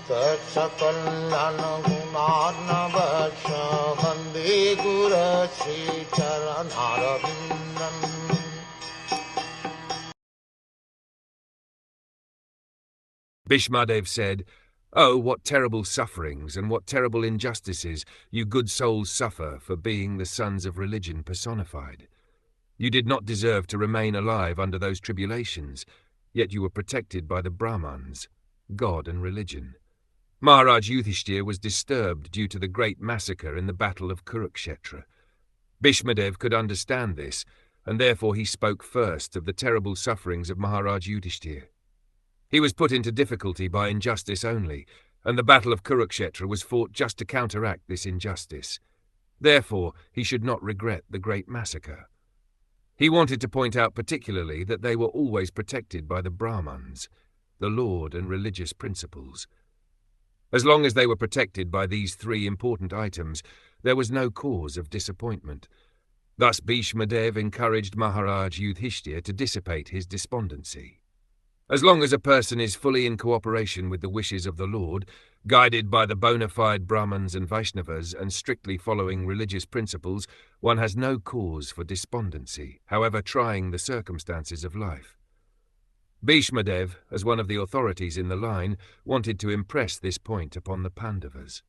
Tatsakallan gunarnavasya Vande Guru Sri Charanaravindan. Bhishmadev said, "Oh, what terrible sufferings and what terrible injustices you good souls suffer for being the sons of religion personified. You did not deserve to remain alive under those tribulations, yet you were protected by the Brahmans, God and religion." Maharaj Yudhishthira was disturbed due to the great massacre in the battle of Kurukshetra. Bhishmadev could understand this, and therefore he spoke first of the terrible sufferings of Maharaj Yudhishthira. He was put into difficulty by injustice only, and the battle of Kurukshetra was fought just to counteract this injustice. Therefore, he should not regret the great massacre. He wanted to point out particularly that they were always protected by the Brahmans, the Lord and religious principles. As long as they were protected by these three important items, there was no cause of disappointment. Thus Bhishmadev encouraged Maharaj Yudhishthira to dissipate his despondency. As long as a person is fully in cooperation with the wishes of the Lord, guided by the bona fide Brahmins and Vaishnavas and strictly following religious principles, one has no cause for despondency, however trying the circumstances of life. Bhishmadev, as one of the authorities in the line, wanted to impress this point upon the Pandavas.